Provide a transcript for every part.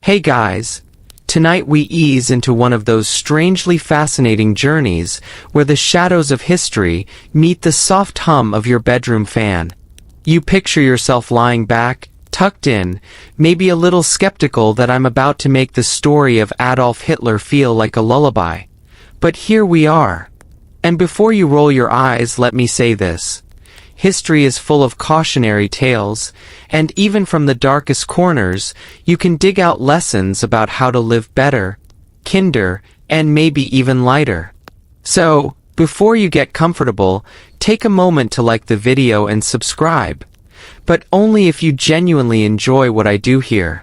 Hey guys! Tonight we ease into one of those strangely fascinating journeys where the shadows of history meet the soft hum of your bedroom fan. You picture yourself lying back, tucked in, maybe a little skeptical that I'm about to make the story of Adolf Hitler feel like a lullaby. But here we are. And before you roll your eyes, let me say this. History is full of cautionary tales, and even from the darkest corners, you can dig out lessons about how to live better, kinder, and maybe even lighter. So, before you get comfortable, take a moment to like the video and subscribe. But only if you genuinely enjoy what I do here.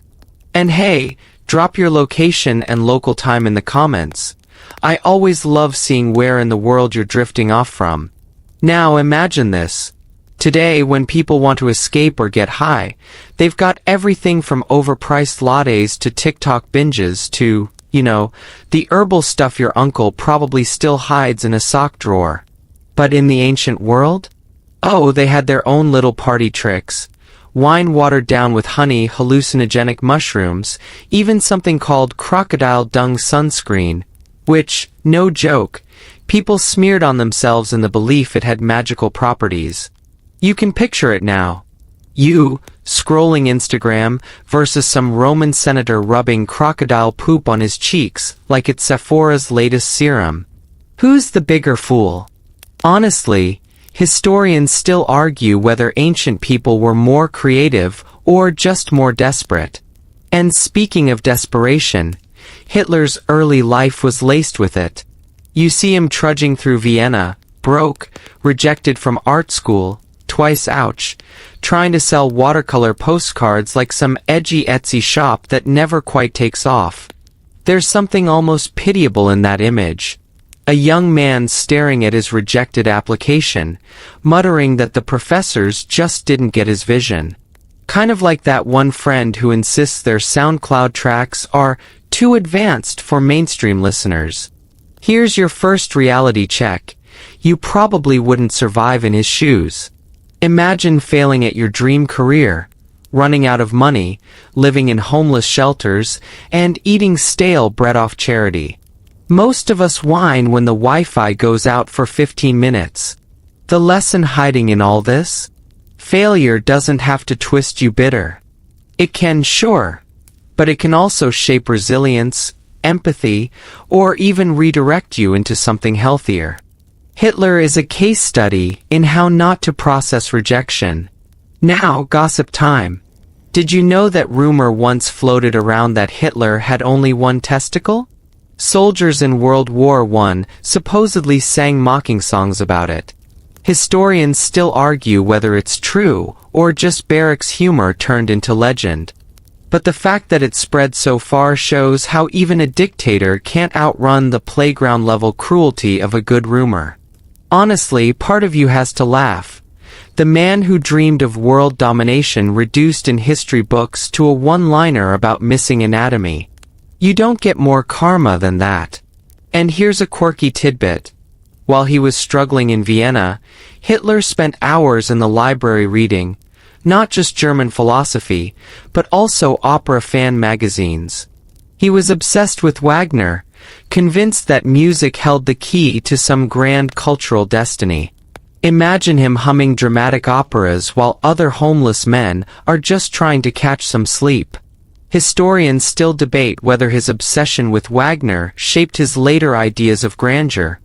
And hey, drop your location and local time in the comments. I always love seeing where in the world you're drifting off from. Now imagine this. Today, when people want to escape or get high, they've got everything from overpriced lattes to TikTok binges to, the herbal stuff your uncle probably still hides in a sock drawer. But in the ancient world? Oh, they had their own little party tricks. Wine watered down with honey, hallucinogenic mushrooms, even something called crocodile dung sunscreen, which, no joke, people smeared on themselves in the belief it had magical properties. You can picture it now. You, scrolling Instagram, versus some Roman senator rubbing crocodile poop on his cheeks like it's Sephora's latest serum. Who's the bigger fool? Honestly, historians still argue whether ancient people were more creative or just more desperate. And speaking of desperation, Hitler's early life was laced with it. You see him trudging through Vienna, broke, rejected from art school, twice ouch, trying to sell watercolor postcards like some edgy Etsy shop that never quite takes off. There's something almost pitiable in that image. A young man staring at his rejected application, muttering that the professors just didn't get his vision. Kind of like that one friend who insists their SoundCloud tracks are too advanced for mainstream listeners. Here's your first reality check. You probably wouldn't survive in his shoes. Imagine failing at your dream career, running out of money, living in homeless shelters, and eating stale bread off charity. Most of us whine when the Wi-Fi goes out for 15 minutes. The lesson hiding in all this? Failure doesn't have to twist you bitter. It can, sure, but it can also shape resilience, empathy, or even redirect you into something healthier. Hitler is a case study in how not to process rejection. Now, gossip time. Did you know that rumor once floated around that Hitler had only one testicle? Soldiers in World War I supposedly sang mocking songs about it. Historians still argue whether it's true or just barracks humor turned into legend. But the fact that it spread so far shows how even a dictator can't outrun the playground-level cruelty of a good rumor. Honestly, part of you has to laugh. The man who dreamed of world domination reduced in history books to a one-liner about missing anatomy. You don't get more karma than that. And here's a quirky tidbit. While he was struggling in Vienna, Hitler spent hours in the library reading, not just German philosophy, but also opera fan magazines. He was obsessed with Wagner, convinced that music held the key to some grand cultural destiny. Imagine him humming dramatic operas while other homeless men are just trying to catch some sleep. Historians still debate whether his obsession with Wagner shaped his later ideas of grandeur,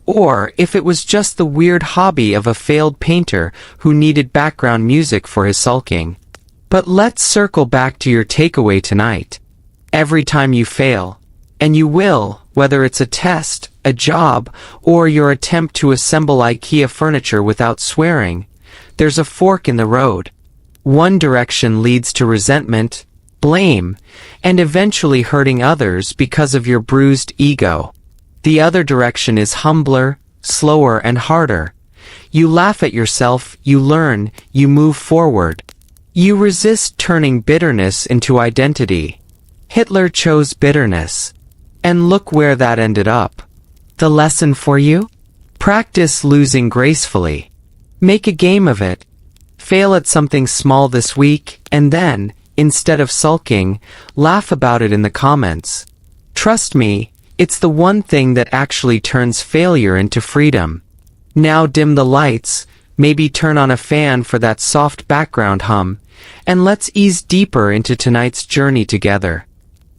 or if it was just the weird hobby of a failed painter who needed background music for his sulking. But let's circle back to your takeaway tonight. Every time you fail, and you will, whether it's a test, a job, or your attempt to assemble IKEA furniture without swearing, there's a fork in the road. One direction leads to resentment, blame, and eventually hurting others because of your bruised ego. The other direction is humbler, slower, and harder. You laugh at yourself, you learn, you move forward. You resist turning bitterness into identity. Hitler chose bitterness. And look where that ended up. The lesson for you? Practice losing gracefully. Make a game of it. Fail at something small this week, and then, Instead of sulking, laugh about it in the comments. Trust me, it's the one thing that actually turns failure into freedom. Now dim the lights, maybe turn on a fan for that soft background hum, and let's ease deeper into tonight's journey together.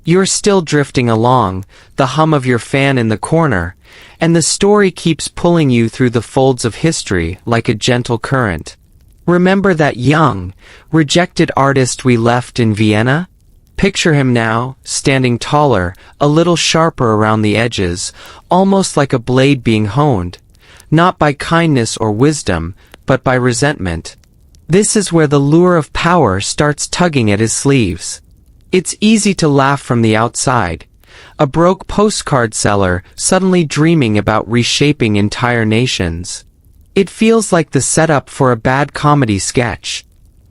You're still drifting along, the hum of your fan in the corner, and the story keeps pulling you through the folds of history like a gentle current. Remember that young, rejected artist we left in Vienna? Picture him now, standing taller, a little sharper around the edges, almost like a blade being honed. Not by kindness or wisdom, but by resentment. This is where the lure of power starts tugging at his sleeves. It's easy to laugh from the outside. A broke postcard seller suddenly dreaming about reshaping entire nations. It feels like the setup for a bad comedy sketch.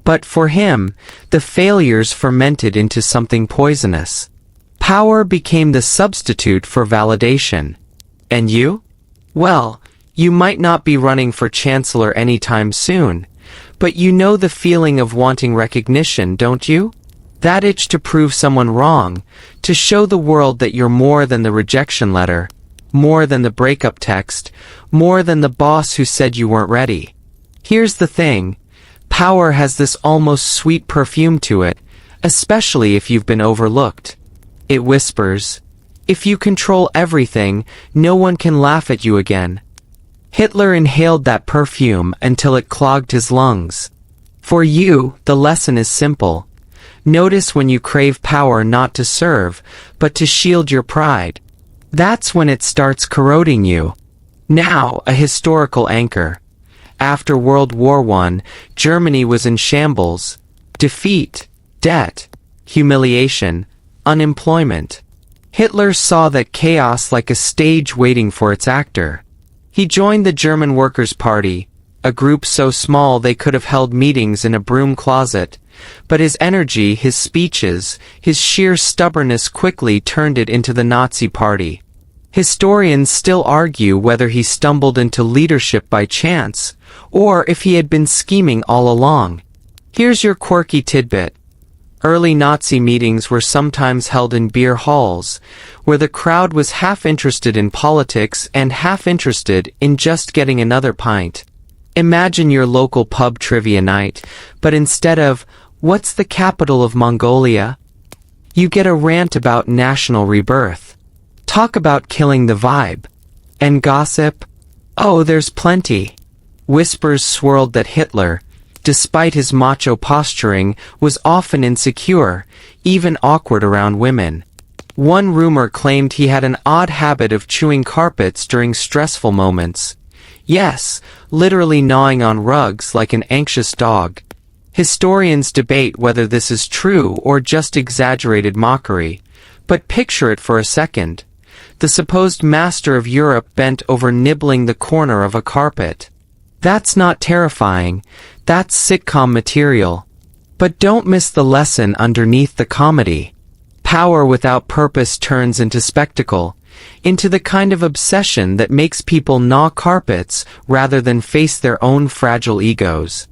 But for him, the failures fermented into something poisonous. Power became the substitute for validation. And you? Well, you might not be running for chancellor anytime soon, but you know the feeling of wanting recognition, don't you? That itch to prove someone wrong, to show the world that you're more than the rejection letter, more than the breakup text, more than the boss who said you weren't ready. Here's the thing, power has this almost sweet perfume to it, especially if you've been overlooked. It whispers, if you control everything, no one can laugh at you again. Hitler inhaled that perfume until it clogged his lungs. For you, the lesson is simple. Notice when you crave power not to serve, but to shield your pride. That's when it starts corroding you. Now, a historical anchor. After World War I, Germany was in shambles. Defeat, debt, humiliation, unemployment. Hitler saw that chaos like a stage waiting for its actor. He joined the German Workers' Party, a group so small they could have held meetings in a broom closet, but his energy, his speeches, his sheer stubbornness quickly turned it into the Nazi Party. Historians still argue whether he stumbled into leadership by chance, or if he had been scheming all along. Here's your quirky tidbit. Early Nazi meetings were sometimes held in beer halls, where the crowd was half interested in politics and half interested in just getting another pint. Imagine your local pub trivia night, but instead of, "What's the capital of Mongolia?" you get a rant about national rebirth. Talk about killing the vibe. And gossip? Oh, there's plenty. Whispers swirled that Hitler, despite his macho posturing, was often insecure, even awkward around women. One rumor claimed he had an odd habit of chewing carpets during stressful moments. Yes, literally gnawing on rugs like an anxious dog. Historians debate whether this is true or just exaggerated mockery. But picture it for a second. The supposed master of Europe bent over nibbling the corner of a carpet. That's not terrifying, that's sitcom material. But don't miss the lesson underneath the comedy. Power without purpose turns into spectacle, into the kind of obsession that makes people gnaw carpets rather than face their own fragile egos.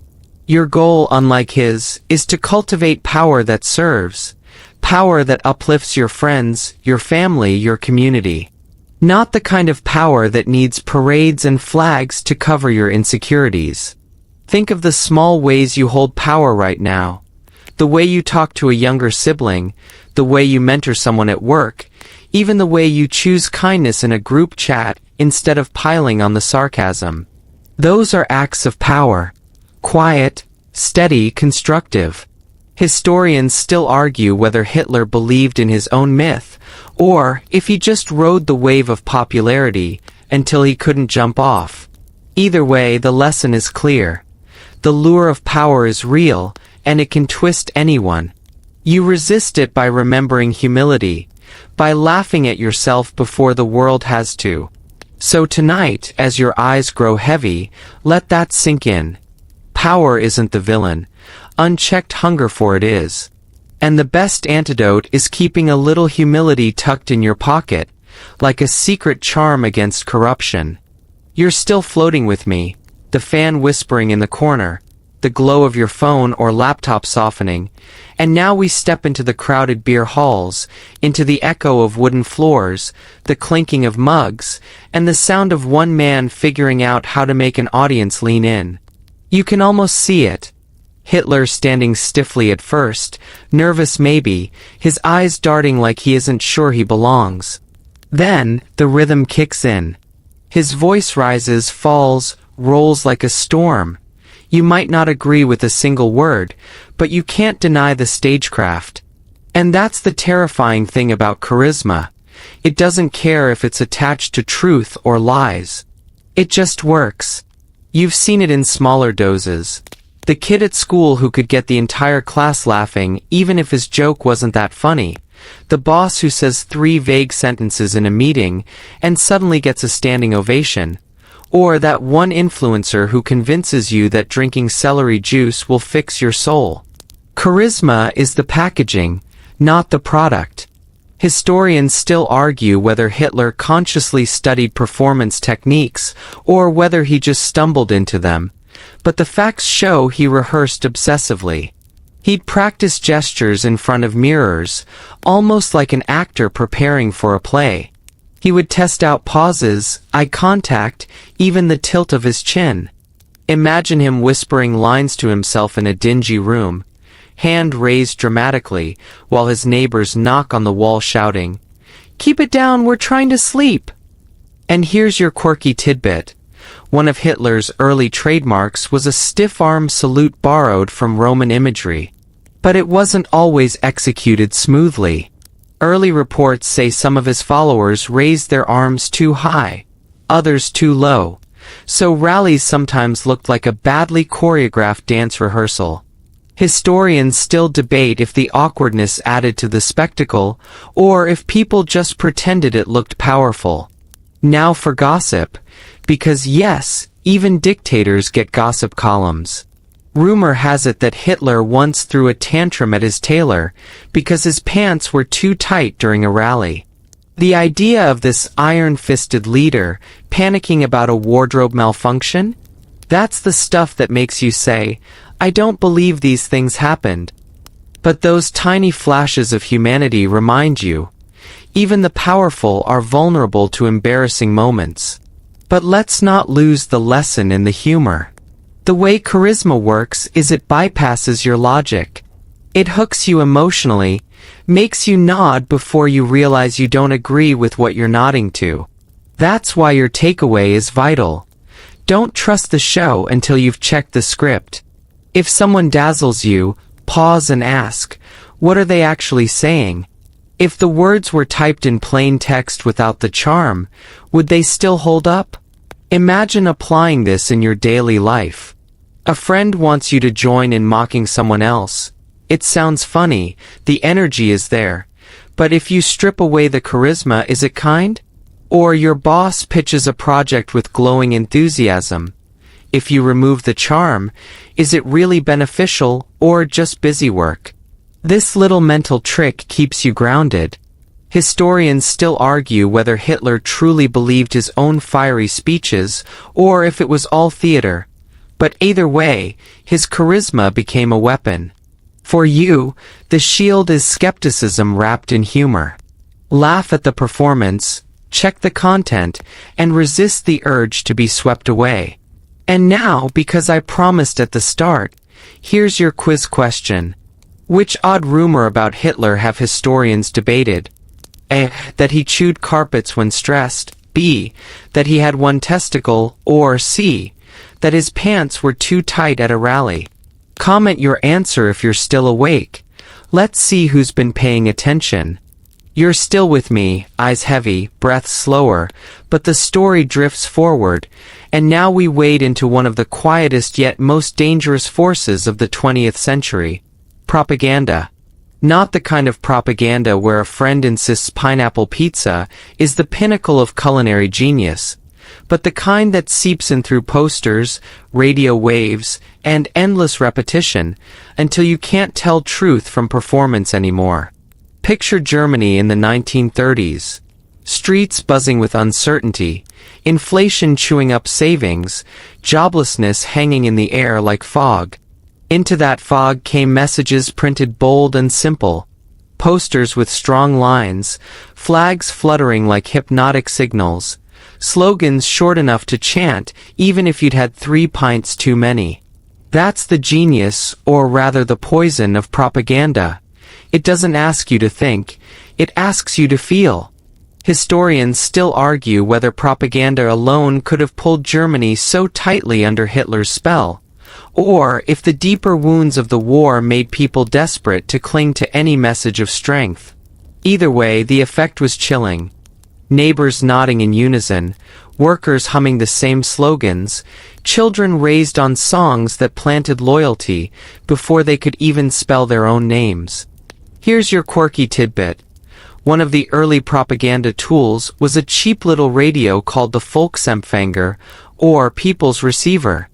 Your goal, unlike his, is to cultivate power that serves, power that uplifts your friends, your family, your community. Not the kind of power that needs parades and flags to cover your insecurities. Think of the small ways you hold power right now. The way you talk to a younger sibling, the way you mentor someone at work, even the way you choose kindness in a group chat instead of piling on the sarcasm. Those are acts of power. Quiet, steady, constructive. Historians still argue whether Hitler believed in his own myth, or if he just rode the wave of popularity until he couldn't jump off. Either way, the lesson is clear. The lure of power is real, and it can twist anyone. You resist it by remembering humility, by laughing at yourself before the world has to. So tonight, as your eyes grow heavy, let that sink in. Power isn't the villain. Unchecked hunger for it is. And the best antidote is keeping a little humility tucked in your pocket, like a secret charm against corruption. You're still floating with me, the fan whispering in the corner, the glow of your phone or laptop softening, And now we step into the crowded beer halls, into the echo of wooden floors, the clinking of mugs, and the sound of one man figuring out how to make an audience lean in. You can almost see it. Hitler standing stiffly at first, nervous maybe, his eyes darting like he isn't sure he belongs. Then, the rhythm kicks in. His voice rises, falls, rolls like a storm. You might not agree with a single word, but you can't deny the stagecraft. And that's the terrifying thing about charisma. It doesn't care if it's attached to truth or lies. It just works. You've seen it in smaller doses. The kid at school who could get the entire class laughing even if his joke wasn't that funny. The boss who says 3 vague sentences in a meeting and suddenly gets a standing ovation. Or that one influencer who convinces you that drinking celery juice will fix your soul. Charisma is the packaging, not the product. Historians still argue whether Hitler consciously studied performance techniques or whether he just stumbled into them. But the facts show he rehearsed obsessively. He'd practice gestures in front of mirrors, almost like an actor preparing for a play. He would test out pauses, eye contact, even the tilt of his chin. Imagine him whispering lines to himself in a dingy room, hand raised dramatically, while his neighbors knock on the wall shouting, "Keep it down, we're trying to sleep!" And here's your quirky tidbit. One of Hitler's early trademarks was a stiff-arm salute borrowed from Roman imagery. But it wasn't always executed smoothly. Early reports say some of his followers raised their arms too high, others too low, so rallies sometimes looked like a badly choreographed dance rehearsal. Historians still debate if the awkwardness added to the spectacle, or if people just pretended it looked powerful. Now for gossip, because yes, even dictators get gossip columns. Rumor has it that Hitler once threw a tantrum at his tailor because his pants were too tight during a rally. The idea of this iron-fisted leader panicking about a wardrobe malfunction? That's the stuff that makes you say, I don't believe these things happened. But those tiny flashes of humanity remind you, even the powerful are vulnerable to embarrassing moments. But let's not lose the lesson in the humor. The way charisma works is it bypasses your logic. It hooks you emotionally, makes you nod before you realize you don't agree with what you're nodding to. That's why your takeaway is vital. Don't trust the show until you've checked the script. If someone dazzles you, pause and ask, what are they actually saying? If the words were typed in plain text without the charm, would they still hold up? Imagine applying this in your daily life. A friend wants you to join in mocking someone else. It sounds funny, the energy is there. But if you strip away the charisma, is it kind? Or your boss pitches a project with glowing enthusiasm. If you remove the charm, is it really beneficial or just busy work? This little mental trick keeps you grounded. Historians still argue whether Hitler truly believed his own fiery speeches or if it was all theater. But either way, his charisma became a weapon. For you, the shield is skepticism wrapped in humor. Laugh at the performance, check the content, and resist the urge to be swept away. And now, because I promised at the start, here's your quiz question. Which odd rumor about Hitler have historians debated? A. That he chewed carpets when stressed. B. That he had one testicle. Or C. That his pants were too tight at a rally. Comment your answer if you're still awake. Let's see who's been paying attention. You're still with me, eyes heavy, breath slower, but the story drifts forward, and now we wade into one of the quietest yet most dangerous forces of the 20th century. Propaganda. Not the kind of propaganda where a friend insists pineapple pizza is the pinnacle of culinary genius, but the kind that seeps in through posters, radio waves, and endless repetition until you can't tell truth from performance anymore. Picture Germany in the 1930s. Streets buzzing with uncertainty, inflation chewing up savings, joblessness hanging in the air like fog. Into that fog came messages printed bold and simple, posters with strong lines, flags fluttering like hypnotic signals, slogans short enough to chant even if you'd had 3 pints too many. That's the genius, or rather the poison, of propaganda. It doesn't ask you to think, it asks you to feel. Historians still argue whether propaganda alone could have pulled Germany so tightly under Hitler's spell, or if the deeper wounds of the war made people desperate to cling to any message of strength. Either way, the effect was chilling. Neighbors nodding in unison, workers humming the same slogans, children raised on songs that planted loyalty before they could even spell their own names. Here's your quirky tidbit. One of the early propaganda tools was a cheap little radio called the Volksempfänger, or People's Receiver.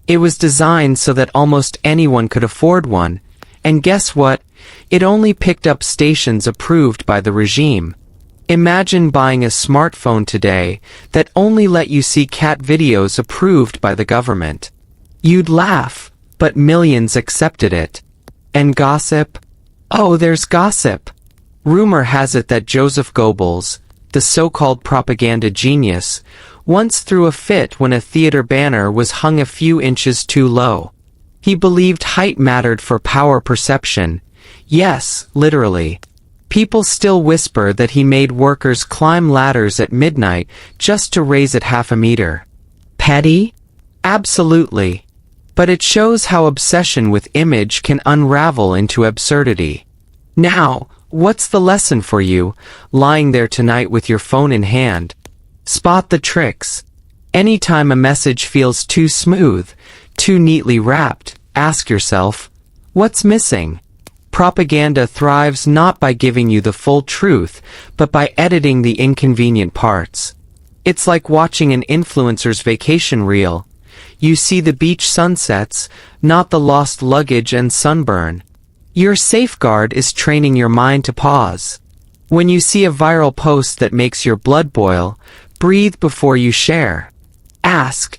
It was designed so that almost anyone could afford one, and guess what? It only picked up stations approved by the regime. Imagine buying a smartphone today that only let you see cat videos approved by the government. You'd laugh, but millions accepted it. And gossip? Oh, there's gossip. Rumor has it that Joseph Goebbels, the so-called propaganda genius, once threw a fit when a theater banner was hung a few inches too low. He believed height mattered for power perception. Yes, literally. People still whisper that he made workers climb ladders at midnight just to raise it half a meter. Petty? Absolutely. But it shows how obsession with image can unravel into absurdity. Now, what's the lesson for you, lying there tonight with your phone in hand? Spot the tricks. Anytime a message feels too smooth, too neatly wrapped, ask yourself, what's missing? Propaganda thrives not by giving you the full truth, but by editing the inconvenient parts. It's like watching an influencer's vacation reel. You see the beach sunsets, not the lost luggage and sunburn. Your safeguard is training your mind to pause. When you see a viral post that makes your blood boil, breathe before you share. Ask,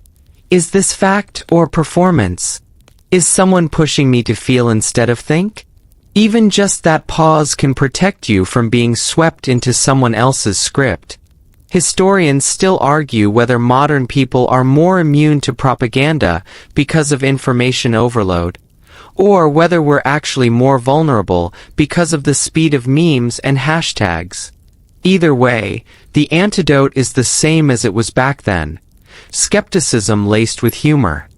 is this fact or performance? Is someone pushing me to feel instead of think? Even just that pause can protect you from being swept into someone else's script. Historians still argue whether modern people are more immune to propaganda because of information overload, or whether we're actually more vulnerable because of the speed of memes and hashtags. Either way, the antidote is the same as it was back then. Skepticism laced with humor.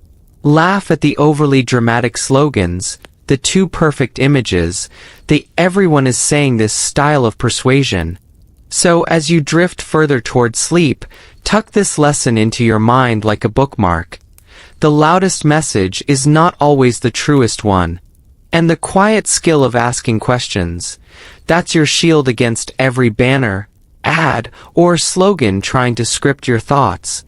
Laugh at the overly dramatic slogans, the too perfect images, the everyone is saying this style of persuasion. So as you drift further toward sleep, tuck this lesson into your mind like a bookmark. The loudest message is not always the truest one. And the quiet skill of asking questions, that's your shield against every banner, ad, or slogan trying to script your thoughts.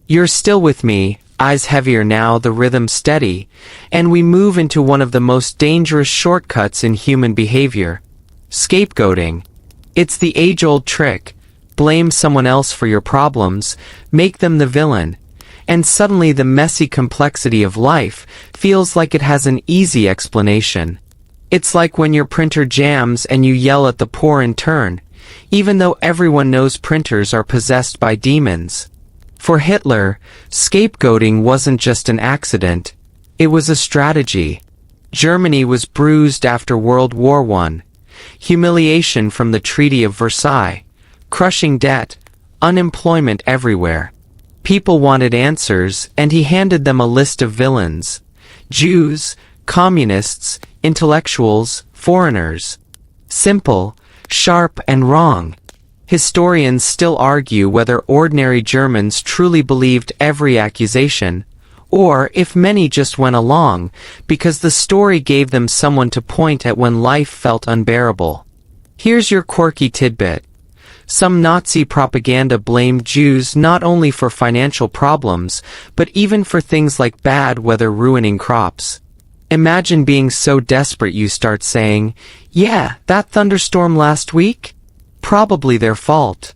You're still with me, eyes heavier now, the rhythm steady, and we move into one of the most dangerous shortcuts in human behavior. Scapegoating. It's the age-old trick. Blame someone else for your problems, make them the villain, and suddenly the messy complexity of life feels like it has an easy explanation. It's like when your printer jams and you yell at the poor in turn, even though everyone knows printers are possessed by demons. For Hitler, scapegoating wasn't just an accident, it was a strategy. Germany was bruised after World War I. Humiliation from the Treaty of Versailles, crushing debt, unemployment everywhere. People wanted answers, and he handed them a list of villains. Jews, communists, intellectuals, foreigners. Simple, sharp, and wrong. Historians still argue whether ordinary Germans truly believed every accusation, or if many just went along, because the story gave them someone to point at when life felt unbearable. Here's your quirky tidbit. Some Nazi propaganda blamed Jews not only for financial problems, but even for things like bad weather ruining crops. Imagine being so desperate you start saying, "Yeah, that thunderstorm last week? Probably their fault."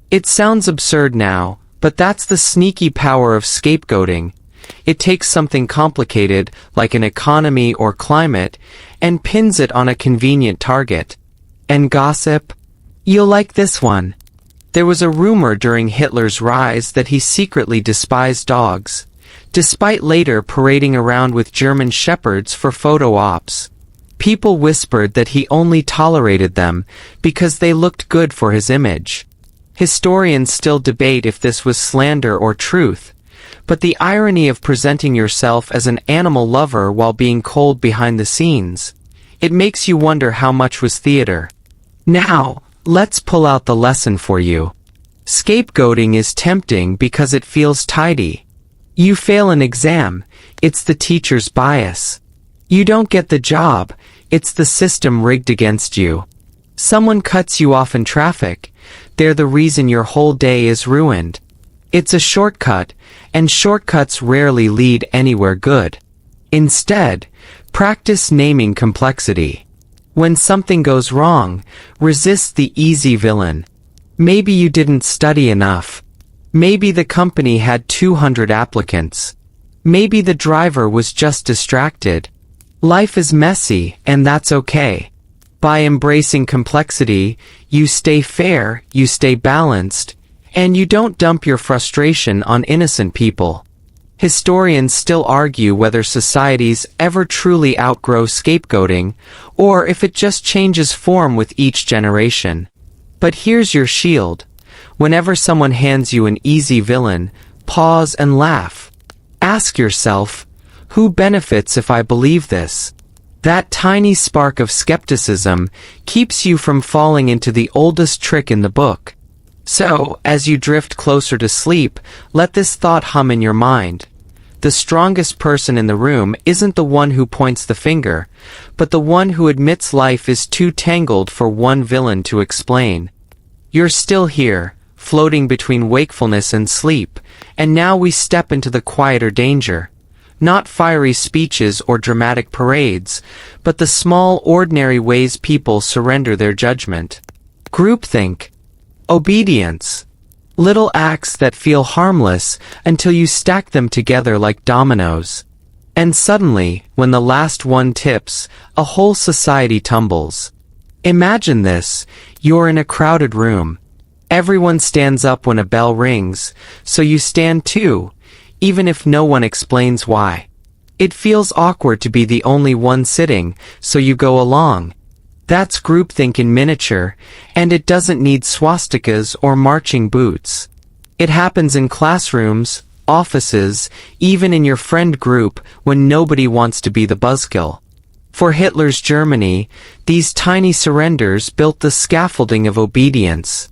It sounds absurd now, but that's the sneaky power of scapegoating. It takes something complicated, like an economy or climate, and pins it on a convenient target. And gossip? You'll like this one. There was a rumor during Hitler's rise that he secretly despised dogs, despite later parading around with German shepherds for photo ops. People whispered that he only tolerated them because they looked good for his image. Historians still debate if this was slander or truth, but the irony of presenting yourself as an animal lover while being cold behind the scenes, it makes you wonder how much was theater. Now, let's pull out the lesson for you. Scapegoating is tempting because it feels tidy. You fail an exam, it's the teacher's bias. You don't get the job, it's the system rigged against you. Someone cuts you off in traffic, they're the reason your whole day is ruined. It's a shortcut, and shortcuts rarely lead anywhere good. Instead, practice naming complexity. When something goes wrong, resist the easy villain. Maybe you didn't study enough. Maybe the company had 200 applicants. Maybe the driver was just distracted. Life is messy, and that's okay. By embracing complexity, you stay fair, you stay balanced, and you don't dump your frustration on innocent people. Historians still argue whether societies ever truly outgrow scapegoating, or if it just changes form with each generation. But here's your shield. Whenever someone hands you an easy villain, pause and laugh. Ask yourself, who benefits if I believe this? That tiny spark of skepticism keeps you from falling into the oldest trick in the book. So, as you drift closer to sleep, let this thought hum in your mind. The strongest person in the room isn't the one who points the finger, but the one who admits life is too tangled for one villain to explain. You're still here, floating between wakefulness and sleep, and now we step into the quieter danger. Not fiery speeches or dramatic parades, but the small, ordinary ways people surrender their judgment. Groupthink. Obedience. Little acts that feel harmless until you stack them together like dominoes. And suddenly, when the last one tips, a whole society tumbles. Imagine this, you're in a crowded room. Everyone stands up when a bell rings, so you stand too, even if no one explains why. It feels awkward to be the only one sitting, so you go along. That's groupthink in miniature, and it doesn't need swastikas or marching boots. It happens in classrooms, offices, even in your friend group when nobody wants to be the buzzkill. For Hitler's Germany, these tiny surrenders built the scaffolding of obedience.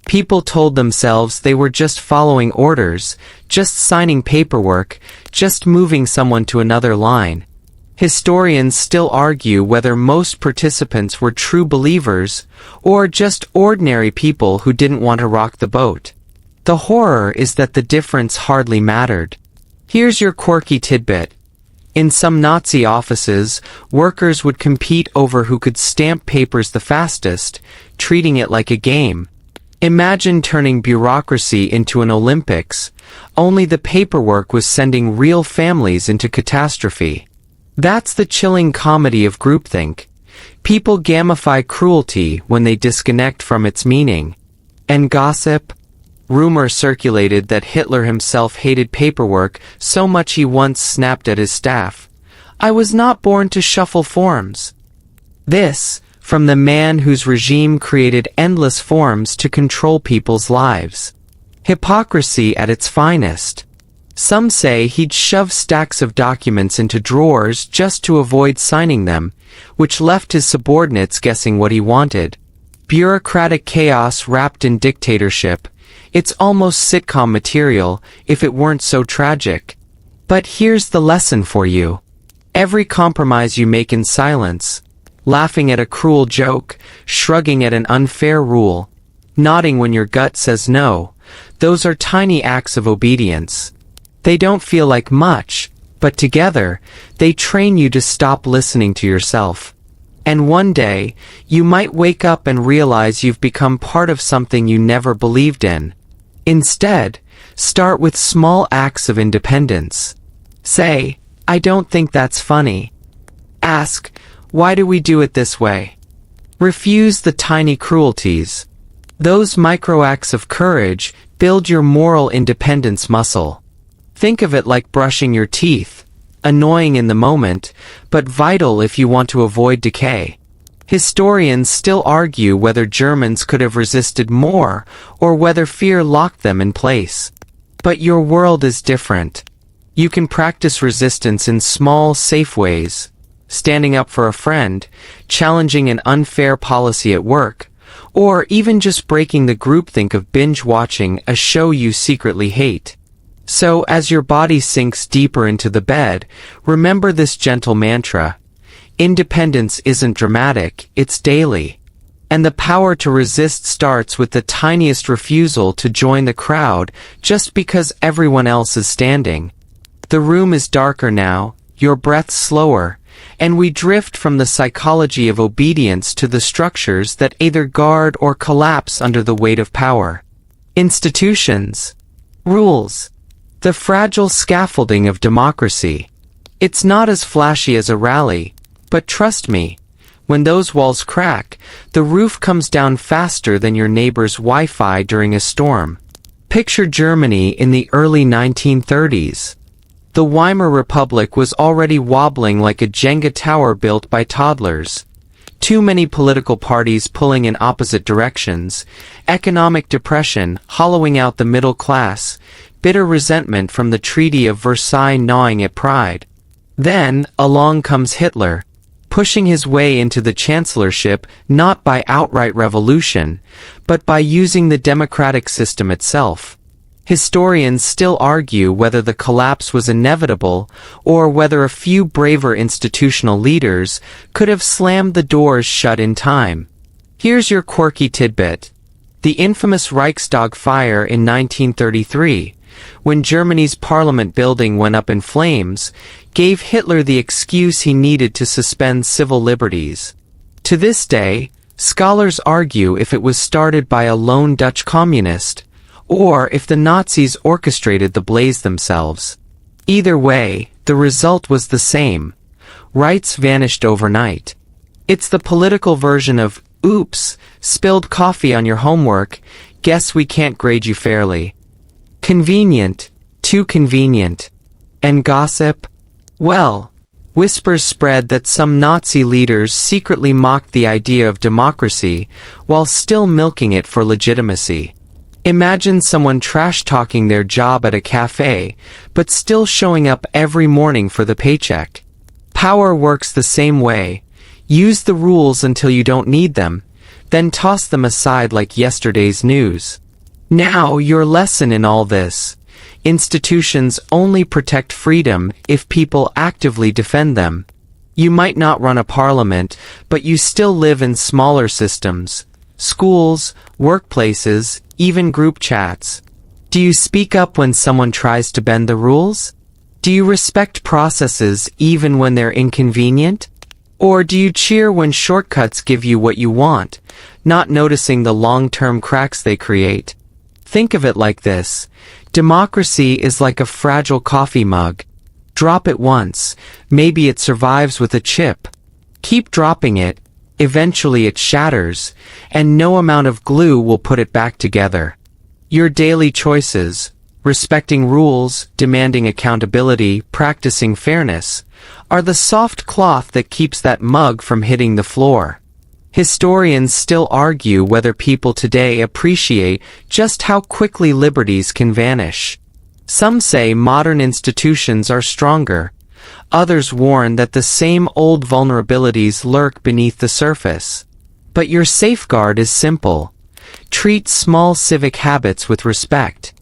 People told themselves they were just following orders, just signing paperwork, just moving someone to another line. Historians still argue whether most participants were true believers, or just ordinary people who didn't want to rock the boat. The horror is that the difference hardly mattered. Here's your quirky tidbit. In some Nazi offices, workers would compete over who could stamp papers the fastest, treating it like a game. Imagine turning bureaucracy into an Olympics, only the paperwork was sending real families into catastrophe. That's the chilling comedy of groupthink. People gamify cruelty when they disconnect from its meaning. And gossip? Rumor circulated that Hitler himself hated paperwork so much he once snapped at his staff. "I was not born to shuffle forms." This, from the man whose regime created endless forms to control people's lives. Hypocrisy at its finest. Some say he'd shove stacks of documents into drawers just to avoid signing them, which left his subordinates guessing what he wanted. Bureaucratic chaos wrapped in dictatorship. It's almost sitcom material, if it weren't so tragic. But here's the lesson for you. Every compromise you make in silence, laughing at a cruel joke, shrugging at an unfair rule, nodding when your gut says no, those are tiny acts of obedience. They don't feel like much, but together, they train you to stop listening to yourself. And one day, you might wake up and realize you've become part of something you never believed in. Instead, start with small acts of independence. Say, "I don't think that's funny." Ask, "Why do we do it this way?" Refuse the tiny cruelties. Those micro-acts of courage build your moral independence muscle. Think of it like brushing your teeth, annoying in the moment, but vital if you want to avoid decay. Historians still argue whether Germans could have resisted more or whether fear locked them in place. But your world is different. You can practice resistance in small, safe ways. Standing up for a friend, challenging an unfair policy at work, or even just breaking the groupthink of binge-watching a show you secretly hate. So, as your body sinks deeper into the bed, remember this gentle mantra. Independence isn't dramatic, it's daily. And the power to resist starts with the tiniest refusal to join the crowd just because everyone else is standing. The room is darker now, your breath slower, and we drift from the psychology of obedience to the structures that either guard or collapse under the weight of power. Institutions. Rules. The fragile scaffolding of democracy. It's not as flashy as a rally, but trust me, when those walls crack, the roof comes down faster than your neighbor's Wi-Fi during a storm. Picture Germany in the early 1930s. The Weimar Republic was already wobbling like a Jenga tower built by toddlers. Too many political parties pulling in opposite directions, economic depression hollowing out the middle class, bitter resentment from the Treaty of Versailles gnawing at pride. Then, along comes Hitler, pushing his way into the chancellorship not by outright revolution, but by using the democratic system itself. Historians still argue whether the collapse was inevitable or whether a few braver institutional leaders could have slammed the doors shut in time. Here's your quirky tidbit. The infamous Reichstag fire in 1933, when Germany's parliament building went up in flames, gave Hitler the excuse he needed to suspend civil liberties. To this day, scholars argue if it was started by a lone Dutch communist, or if the Nazis orchestrated the blaze themselves. Either way, the result was the same. Rights vanished overnight. It's the political version of, "Oops, spilled coffee on your homework, guess we can't grade you fairly." Convenient, too convenient. And gossip? Well, whispers spread that some Nazi leaders secretly mocked the idea of democracy while still milking it for legitimacy. Imagine someone trash-talking their job at a cafe, but still showing up every morning for the paycheck. Power works the same way. Use the rules until you don't need them, then toss them aside like yesterday's news. Now, your lesson in all this. Institutions only protect freedom if people actively defend them. You might not run a parliament, but you still live in smaller systems. Schools, workplaces, even group chats. Do you speak up when someone tries to bend the rules? Do you respect processes even when they're inconvenient? Or do you cheer when shortcuts give you what you want, not noticing the long-term cracks they create? Think of it like this. Democracy is like a fragile coffee mug. Drop it once, maybe it survives with a chip. Keep dropping it, eventually it shatters, and no amount of glue will put it back together. Your daily choices, respecting rules, demanding accountability, practicing fairness, are the soft cloth that keeps that mug from hitting the floor. Historians still argue whether people today appreciate just how quickly liberties can vanish. Some say modern institutions are stronger. Others warn that the same old vulnerabilities lurk beneath the surface. But your safeguard is simple. Treat small civic habits with respect.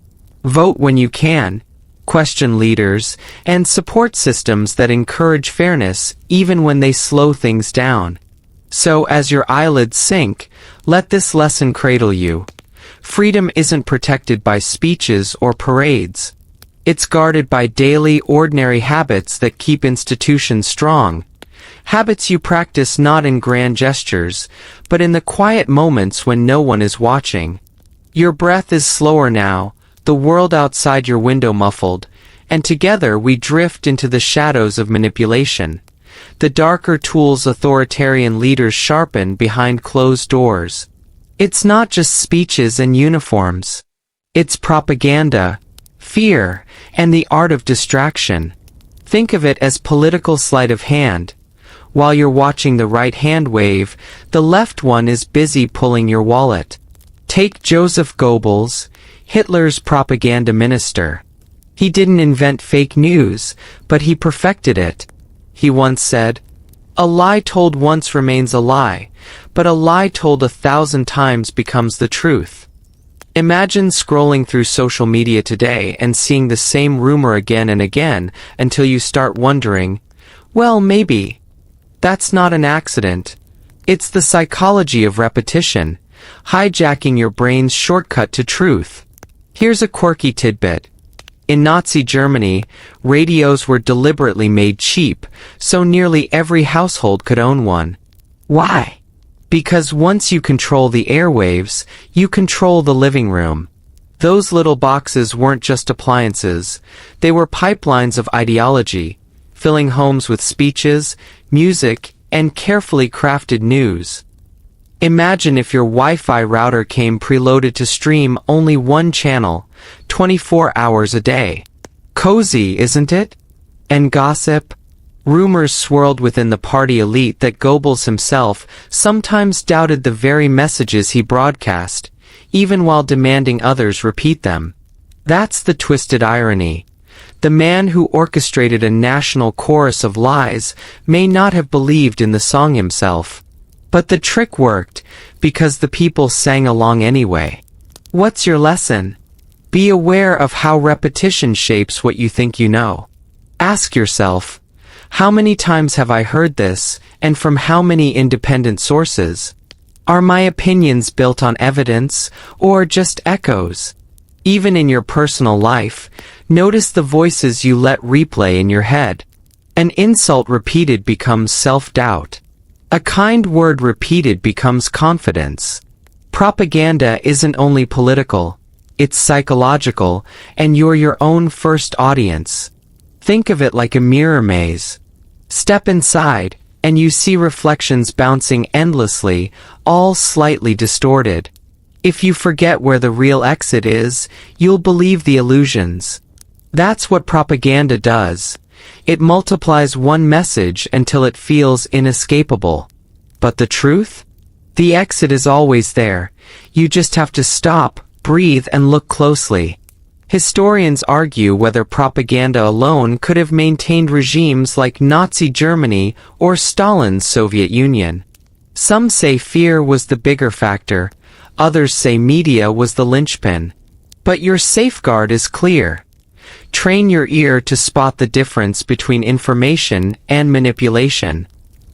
Vote when you can. Question leaders, and support systems that encourage fairness even when they slow things down. So as your eyelids sink, let this lesson cradle you. Freedom isn't protected by speeches or parades. It's guarded by daily, ordinary habits that keep institutions strong. Habits you practice not in grand gestures, but in the quiet moments when no one is watching. Your breath is slower now, the world outside your window muffled, and together we drift into the shadows of manipulation, the darker tools authoritarian leaders sharpen behind closed doors. It's not just speeches and uniforms. It's propaganda, fear, and the art of distraction. Think of it as political sleight of hand. While you're watching the right hand wave, the left one is busy pulling your wallet. Take Joseph Goebbels, Hitler's propaganda minister. He didn't invent fake news, but he perfected it. He once said, "A lie told once remains a lie, but a lie told 1,000 times becomes the truth." Imagine scrolling through social media today and seeing the same rumor again and again until you start wondering, well, maybe. That's not an accident. It's the psychology of repetition, hijacking your brain's shortcut to truth. Here's a quirky tidbit. In Nazi Germany, radios were deliberately made cheap, so nearly every household could own one. Why? Because once you control the airwaves, you control the living room. Those little boxes weren't just appliances, they were pipelines of ideology, filling homes with speeches, music, and carefully crafted news. Imagine if your Wi-Fi router came preloaded to stream only one channel, 24 hours a day. Cozy, isn't it? And gossip? Rumors swirled within the party elite that Goebbels himself sometimes doubted the very messages he broadcast, even while demanding others repeat them. That's the twisted irony. The man who orchestrated a national chorus of lies may not have believed in the song himself. But the trick worked, because the people sang along anyway. What's your lesson? Be aware of how repetition shapes what you think you know. Ask yourself, how many times have I heard this, and from how many independent sources? Are my opinions built on evidence, or just echoes? Even in your personal life, notice the voices you let replay in your head. An insult repeated becomes self-doubt. A kind word repeated becomes confidence. Propaganda isn't only political, it's psychological, and you're your own first audience. Think of it like a mirror maze. Step inside, and you see reflections bouncing endlessly, all slightly distorted. If you forget where the real exit is, you'll believe the illusions. That's what propaganda does. It multiplies one message until it feels inescapable. But the truth? The exit is always there. You just have to stop, breathe, and look closely. Historians argue whether propaganda alone could have maintained regimes like Nazi Germany or Stalin's Soviet Union. Some say fear was the bigger factor, others say media was the linchpin. But your safeguard is clear. Train your ear to spot the difference between information and manipulation.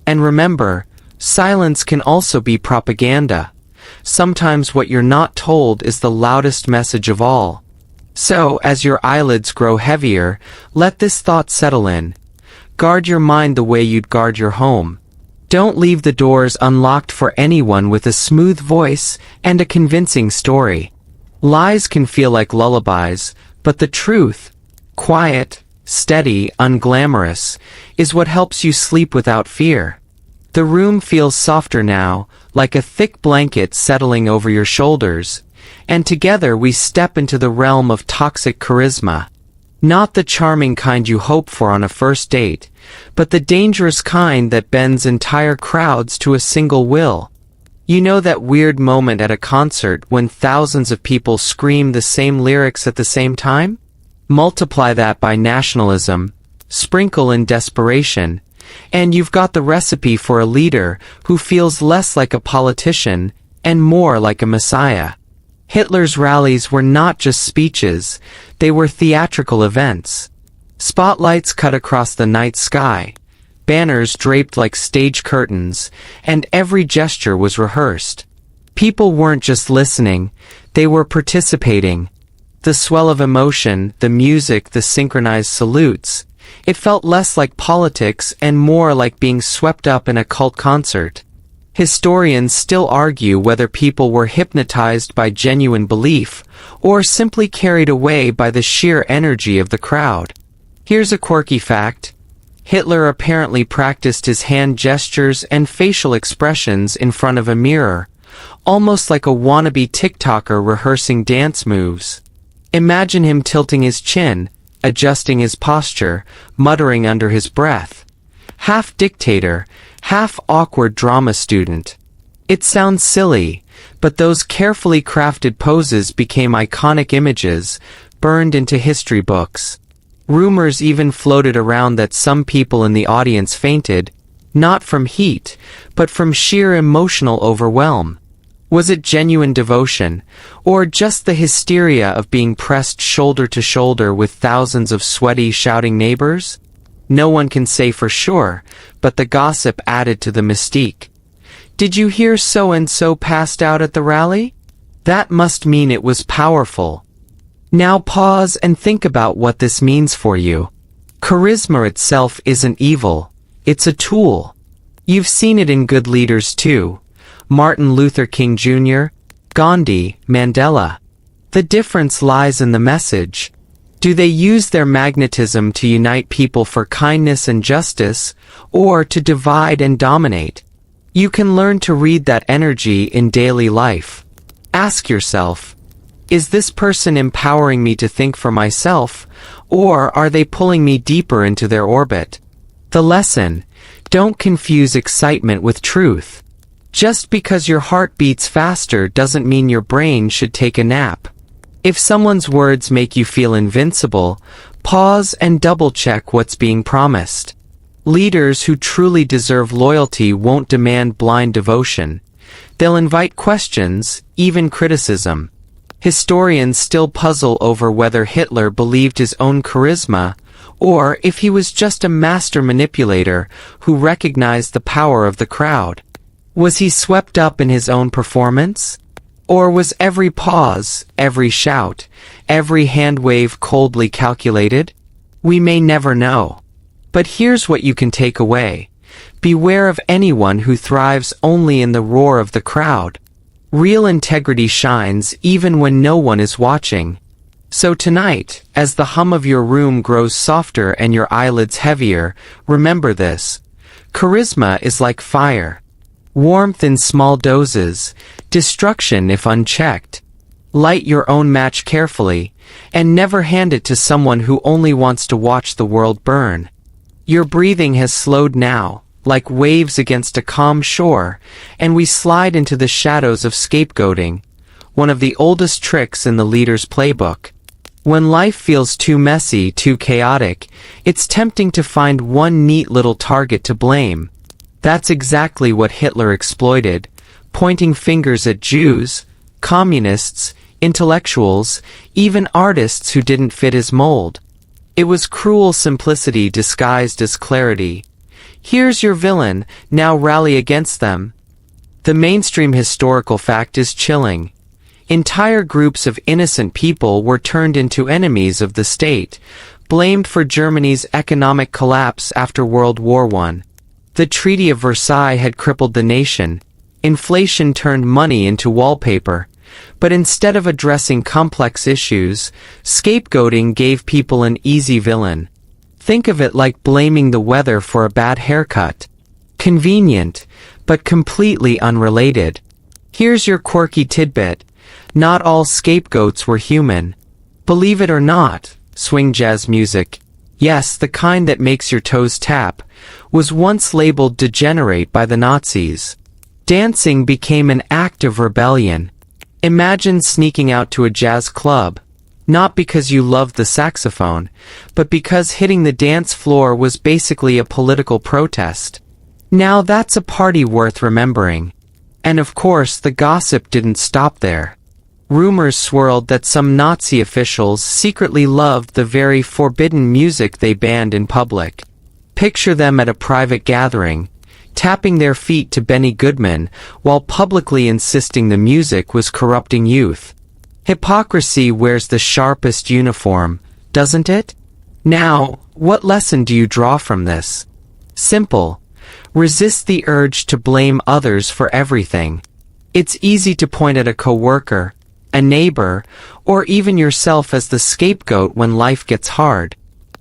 And remember, silence can also be propaganda. Sometimes what you're not told is the loudest message of all. So, as your eyelids grow heavier, let this thought settle in. Guard your mind the way you'd guard your home. Don't leave the doors unlocked for anyone with a smooth voice and a convincing story. Lies can feel like lullabies, but the truth, quiet, steady, unglamorous, is what helps you sleep without fear. The room feels softer now, like a thick blanket settling over your shoulders, and together we step into the realm of toxic charisma. Not the charming kind you hope for on a first date, but the dangerous kind that bends entire crowds to a single will. You know that weird moment at a concert when thousands of people scream the same lyrics at the same time? Multiply that by nationalism, sprinkle in desperation, and you've got the recipe for a leader who feels less like a politician and more like a messiah. Hitler's rallies were not just speeches, they were theatrical events. Spotlights cut across the night sky, banners draped like stage curtains, and every gesture was rehearsed. People weren't just listening, they were participating. The swell of emotion, the music, the synchronized salutes. It felt less like politics and more like being swept up in a cult concert. Historians still argue whether people were hypnotized by genuine belief, or simply carried away by the sheer energy of the crowd. Here's a quirky fact. Hitler apparently practiced his hand gestures and facial expressions in front of a mirror, almost like a wannabe TikToker rehearsing dance moves. Imagine him tilting his chin, adjusting his posture, muttering under his breath. Half dictator, half awkward drama student. It sounds silly, but those carefully crafted poses became iconic images, burned into history books. Rumors even floated around that some people in the audience fainted, not from heat, but from sheer emotional overwhelm. Was it genuine devotion, or just the hysteria of being pressed shoulder to shoulder with thousands of sweaty, shouting neighbors? No one can say for sure, but the gossip added to the mystique. Did you hear so-and-so passed out at the rally? That must mean it was powerful. Now pause and think about what this means for you. Charisma itself isn't evil, it's a tool. You've seen it in good leaders too. Martin Luther King Jr., Gandhi, Mandela. The difference lies in the message. Do they use their magnetism to unite people for kindness and justice, or to divide and dominate? You can learn to read that energy in daily life. Ask yourself, is this person empowering me to think for myself, or are they pulling me deeper into their orbit? The lesson: don't confuse excitement with truth. Just because your heart beats faster doesn't mean your brain should take a nap. If someone's words make you feel invincible, pause and double-check what's being promised. Leaders who truly deserve loyalty won't demand blind devotion. They'll invite questions, even criticism. Historians still puzzle over whether Hitler believed his own charisma, or if he was just a master manipulator who recognized the power of the crowd. Was he swept up in his own performance? Or was every pause, every shout, every hand wave coldly calculated? We may never know. But here's what you can take away. Beware of anyone who thrives only in the roar of the crowd. Real integrity shines even when no one is watching. So tonight, as the hum of your room grows softer and your eyelids heavier, remember this. Charisma is like fire. Warmth in small doses, destruction if unchecked. Light your own match carefully, and never hand it to someone who only wants to watch the world burn. Your breathing has slowed now, like waves against a calm shore, and we slide into the shadows of scapegoating, one of the oldest tricks in the leader's playbook. When life feels too messy, too chaotic, it's tempting to find one neat little target to blame. That's exactly what Hitler exploited, pointing fingers at Jews, communists, intellectuals, even artists who didn't fit his mold. It was cruel simplicity disguised as clarity. Here's your villain, now rally against them. The mainstream historical fact is chilling. Entire groups of innocent people were turned into enemies of the state, blamed for Germany's economic collapse after World War I. The Treaty of Versailles had crippled the nation. Inflation turned money into wallpaper. But instead of addressing complex issues, scapegoating gave people an easy villain. Think of it like blaming the weather for a bad haircut. Convenient, but completely unrelated. Here's your quirky tidbit. Not all scapegoats were human. Believe it or not, swing jazz music, yes, the kind that makes your toes tap, was once labeled degenerate by the Nazis. Dancing became an act of rebellion. Imagine sneaking out to a jazz club, not because you loved the saxophone, but because hitting the dance floor was basically a political protest. Now that's a party worth remembering. And of course, the gossip didn't stop there. Rumors swirled that some Nazi officials secretly loved the very forbidden music they banned in public. Picture them at a private gathering, tapping their feet to Benny Goodman while publicly insisting the music was corrupting youth. Hypocrisy wears the sharpest uniform, doesn't it? Now, what lesson do you draw from this? Simple. Resist the urge to blame others for everything. It's easy to point at a coworker, a neighbor, or even yourself as the scapegoat when life gets hard.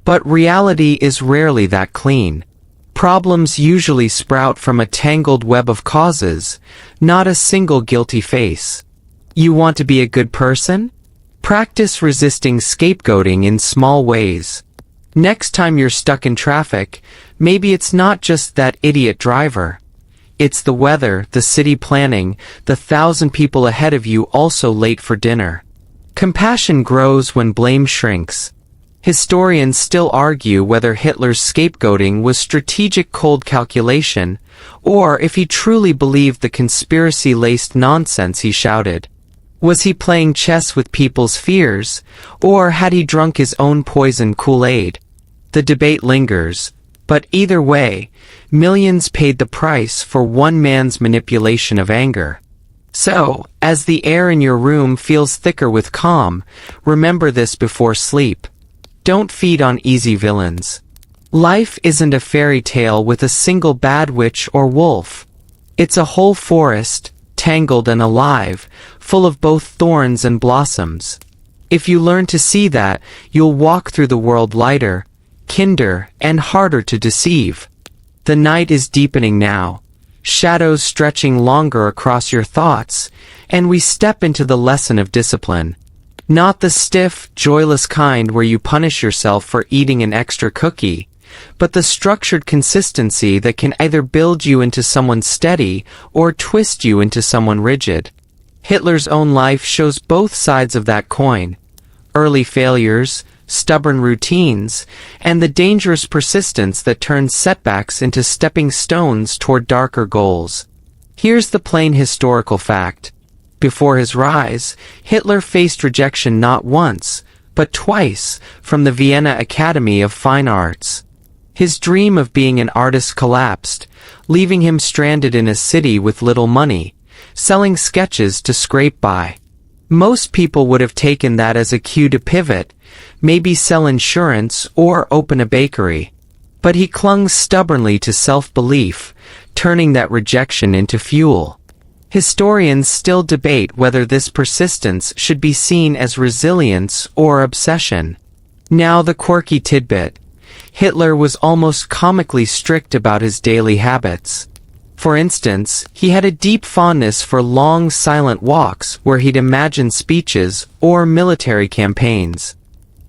But reality is rarely that clean. Problems usually sprout from a tangled web of causes, not a single guilty face. You want to be a good person? Practice resisting scapegoating in small ways. Next time you're stuck in traffic, maybe it's not just that idiot driver. It's the weather, the city planning, the 1,000 people ahead of you also late for dinner. Compassion grows when blame shrinks. Historians still argue whether Hitler's scapegoating was strategic cold calculation, or if he truly believed the conspiracy-laced nonsense he shouted. Was he playing chess with people's fears, or had he drunk his own poison Kool-Aid? The debate lingers, but either way, millions paid the price for one man's manipulation of anger. So, as the air in your room feels thicker with calm, remember this before sleep. Don't feed on easy villains. Life isn't a fairy tale with a single bad witch or wolf. It's a whole forest, tangled and alive, full of both thorns and blossoms. If you learn to see that, you'll walk through the world lighter, kinder, and harder to deceive. The night is deepening now, shadows stretching longer across your thoughts, and we step into the lesson of discipline. Not the stiff, joyless kind where you punish yourself for eating an extra cookie, but the structured consistency that can either build you into someone steady or twist you into someone rigid. Hitler's own life shows both sides of that coin. Early failures, stubborn routines, and the dangerous persistence that turns setbacks into stepping stones toward darker goals. Here's the plain historical fact. Before his rise, Hitler faced rejection not once, but twice, from the Vienna Academy of Fine Arts. His dream of being an artist collapsed, leaving him stranded in a city with little money, selling sketches to scrape by. Most people would have taken that as a cue to pivot, maybe sell insurance or open a bakery. But he clung stubbornly to self-belief, turning that rejection into fuel. Historians still debate whether this persistence should be seen as resilience or obsession. Now the quirky tidbit. Hitler was almost comically strict about his daily habits. For instance, he had a deep fondness for long silent walks where he'd imagine speeches or military campaigns.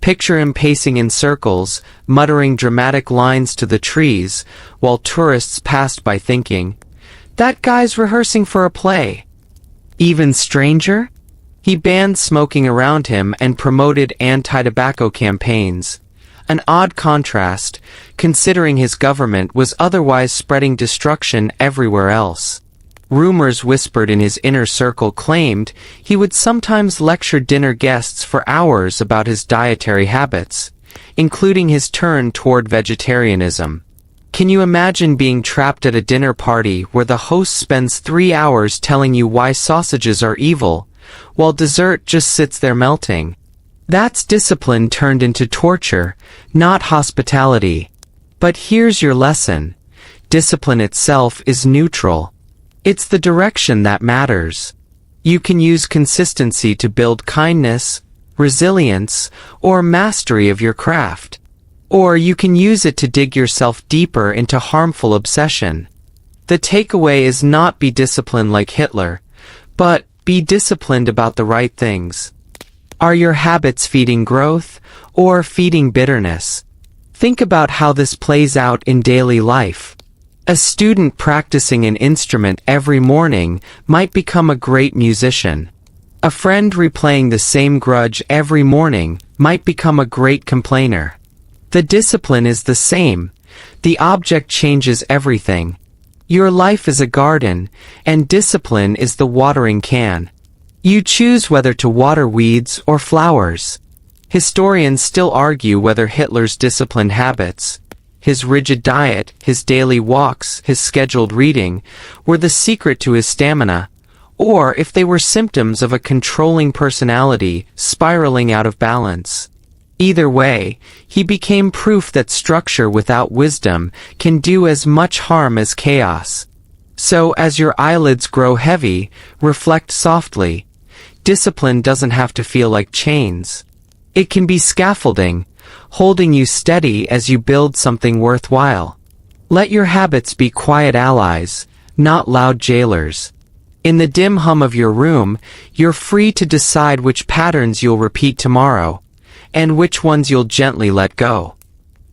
Picture him pacing in circles, muttering dramatic lines to the trees, while tourists passed by thinking, "That guy's rehearsing for a play." Even stranger? He banned smoking around him and promoted anti-tobacco campaigns. An odd contrast, considering his government was otherwise spreading destruction everywhere else. Rumors whispered in his inner circle claimed he would sometimes lecture dinner guests for hours about his dietary habits, including his turn toward vegetarianism. Can you imagine being trapped at a dinner party where the host spends 3 hours telling you why sausages are evil, while dessert just sits there melting? That's discipline turned into torture, not hospitality. But here's your lesson. Discipline itself is neutral. It's the direction that matters. You can use consistency to build kindness, resilience, or mastery of your craft. Or you can use it to dig yourself deeper into harmful obsession. The takeaway is not be disciplined like Hitler, but be disciplined about the right things. Are your habits feeding growth, or feeding bitterness? Think about how this plays out in daily life. A student practicing an instrument every morning might become a great musician. A friend replaying the same grudge every morning might become a great complainer. The discipline is the same. The object changes everything. Your life is a garden, and discipline is the watering can. You choose whether to water weeds or flowers. Historians still argue whether Hitler's disciplined habits, his rigid diet, his daily walks, his scheduled reading, were the secret to his stamina, or if they were symptoms of a controlling personality spiraling out of balance. Either way, he became proof that structure without wisdom can do as much harm as chaos. So as your eyelids grow heavy, reflect softly. Discipline doesn't have to feel like chains. It can be scaffolding, holding you steady as you build something worthwhile. Let your habits be quiet allies, not loud jailers. In the dim hum of your room, you're free to decide which patterns you'll repeat tomorrow, and which ones you'll gently let go.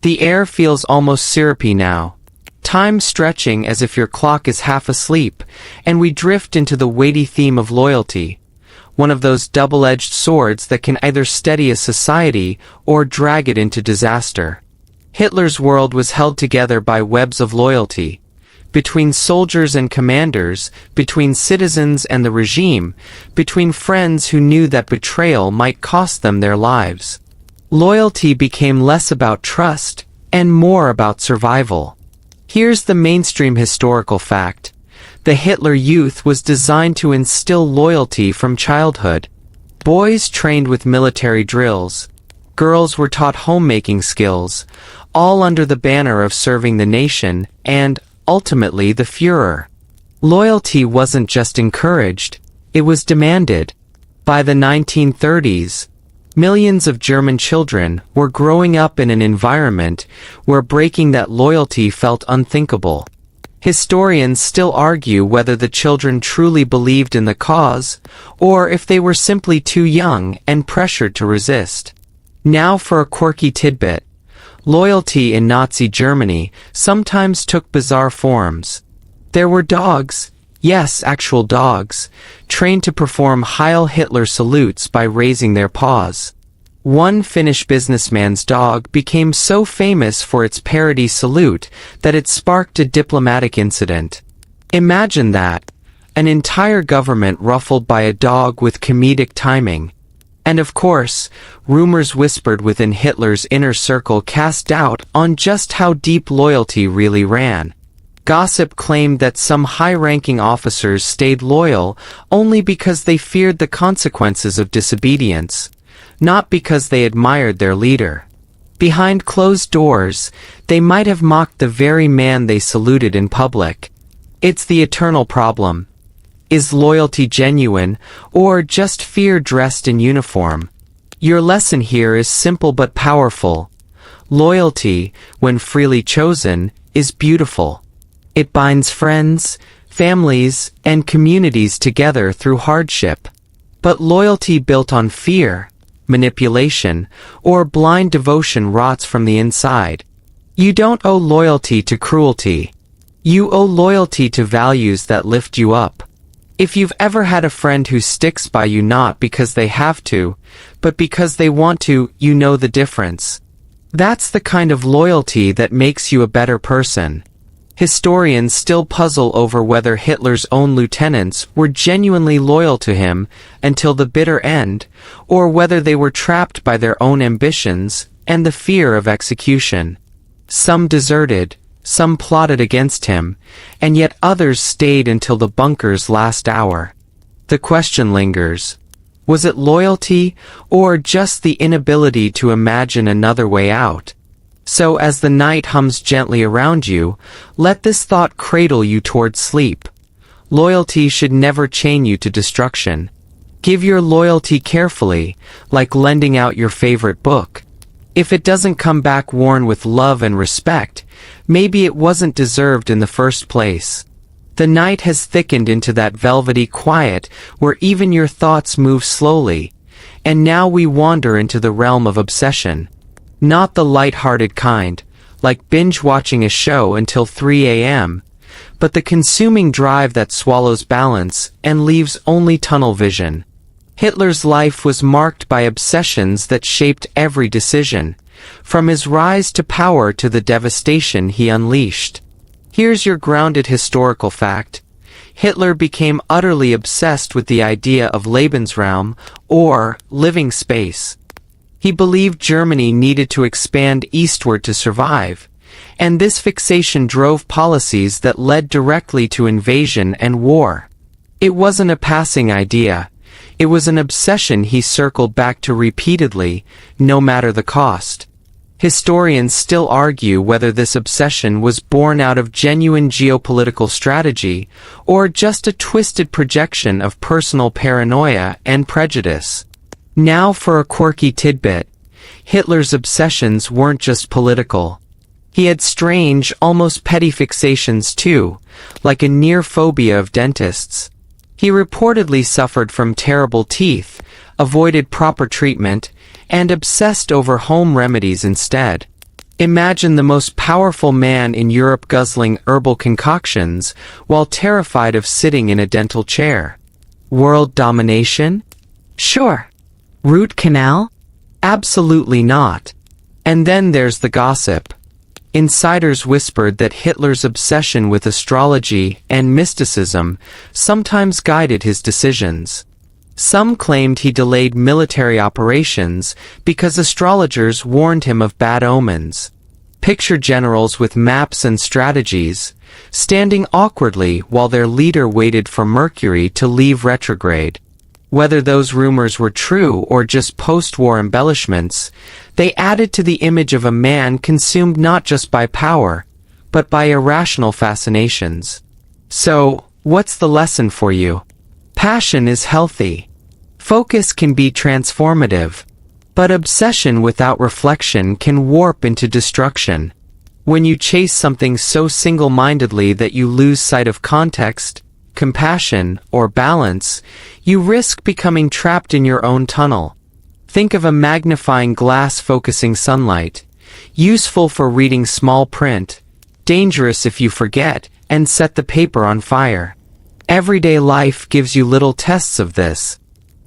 The air feels almost syrupy now, time stretching as if your clock is half asleep, and we drift into the weighty theme of loyalty, one of those double-edged swords that can either steady a society or drag it into disaster. Hitler's world was held together by webs of loyalty, between soldiers and commanders, between citizens and the regime, between friends who knew that betrayal might cost them their lives. Loyalty became less about trust and more about survival. Here's the mainstream historical fact. The Hitler Youth was designed to instill loyalty from childhood. Boys trained with military drills. Girls were taught homemaking skills, all under the banner of serving the nation and, ultimately, the Führer. Loyalty wasn't just encouraged, it was demanded. By the 1930s, millions of German children were growing up in an environment where breaking that loyalty felt unthinkable. Historians still argue whether the children truly believed in the cause, or if they were simply too young and pressured to resist. Now for a quirky tidbit. Loyalty in Nazi Germany sometimes took bizarre forms. There were dogs, yes, actual dogs, trained to perform Heil Hitler salutes by raising their paws. One Finnish businessman's dog became so famous for its parody salute that it sparked a diplomatic incident. Imagine that, an entire government ruffled by a dog with comedic timing. And of course, rumors whispered within Hitler's inner circle cast doubt on just how deep loyalty really ran. Gossip claimed that some high-ranking officers stayed loyal only because they feared the consequences of disobedience, not because they admired their leader. Behind closed doors, they might have mocked the very man they saluted in public. It's the eternal problem. Is loyalty genuine, or just fear dressed in uniform? Your lesson here is simple but powerful. Loyalty, when freely chosen, is beautiful. It binds friends, families, and communities together through hardship. But loyalty built on fear, manipulation, or blind devotion rots from the inside. You don't owe loyalty to cruelty. You owe loyalty to values that lift you up. If you've ever had a friend who sticks by you not because they have to, but because they want to, you know the difference. That's the kind of loyalty that makes you a better person. Historians still puzzle over whether Hitler's own lieutenants were genuinely loyal to him until the bitter end, or whether they were trapped by their own ambitions and the fear of execution. Some deserted, some plotted against him, and yet others stayed until the bunker's last hour. The question lingers. Was it loyalty, or just the inability to imagine another way out? So as the night hums gently around you, let this thought cradle you toward sleep. Loyalty should never chain you to destruction. Give your loyalty carefully, like lending out your favorite book. If it doesn't come back worn with love and respect, maybe it wasn't deserved in the first place. The night has thickened into that velvety quiet where even your thoughts move slowly, and now we wander into the realm of obsession. Not the light-hearted kind, like binge-watching a show until 3 a.m., but the consuming drive that swallows balance and leaves only tunnel vision. Hitler's life was marked by obsessions that shaped every decision, from his rise to power to the devastation he unleashed. Here's your grounded historical fact. Hitler became utterly obsessed with the idea of Lebensraum, or living space. He believed Germany needed to expand eastward to survive, and this fixation drove policies that led directly to invasion and war. It wasn't a passing idea. It was an obsession he circled back to repeatedly, no matter the cost. Historians still argue whether this obsession was born out of genuine geopolitical strategy, or just a twisted projection of personal paranoia and prejudice. Now for a quirky tidbit. Hitler's obsessions weren't just political. He had strange, almost petty fixations too, like a near phobia of dentists. He reportedly suffered from terrible teeth, avoided proper treatment, and obsessed over home remedies instead. Imagine the most powerful man in Europe guzzling herbal concoctions while terrified of sitting in a dental chair. World domination? Sure. Root canal? Absolutely not. And then there's the gossip. Insiders whispered that Hitler's obsession with astrology and mysticism sometimes guided his decisions. Some claimed he delayed military operations because astrologers warned him of bad omens. Picture generals with maps and strategies, standing awkwardly while their leader waited for Mercury to leave retrograde. Whether those rumors were true or just post-war embellishments, they added to the image of a man consumed not just by power, but by irrational fascinations. So, what's the lesson for you? Passion is healthy. Focus can be transformative. But obsession without reflection can warp into destruction. When you chase something so single-mindedly that you lose sight of context, compassion, or balance, you risk becoming trapped in your own tunnel. Think of a magnifying glass focusing sunlight. Useful for reading small print, dangerous if you forget and set the paper on fire. Everyday life gives you little tests of this.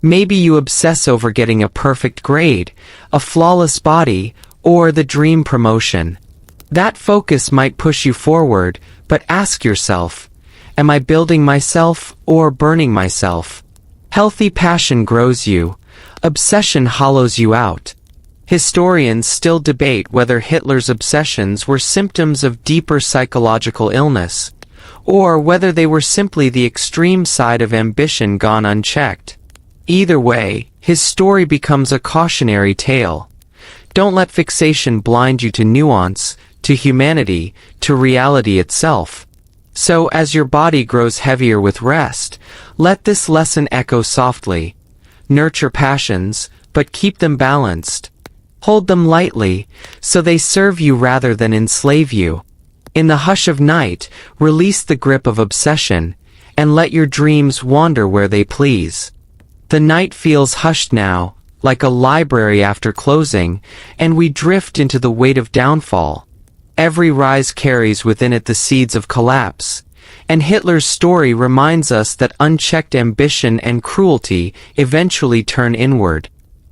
Maybe you obsess over getting a perfect grade, a flawless body, or the dream promotion. That focus might push you forward, but ask yourself, am I building myself or burning myself? Healthy passion grows you. Obsession hollows you out. Historians still debate whether Hitler's obsessions were symptoms of deeper psychological illness, or whether they were simply the extreme side of ambition gone unchecked. Either way, his story becomes a cautionary tale. Don't let fixation blind you to nuance, to humanity, to reality itself. So as your body grows heavier with rest, let this lesson echo softly. Nurture passions, but keep them balanced. Hold them lightly, so they serve you rather than enslave you. In the hush of night, release the grip of obsession, and let your dreams wander where they please. The night feels hushed now, like a library after closing, and we drift into the weight of downfall. Every rise carries within it the seeds of collapse, and Hitler's story reminds us that unchecked ambition and cruelty eventually turn inward.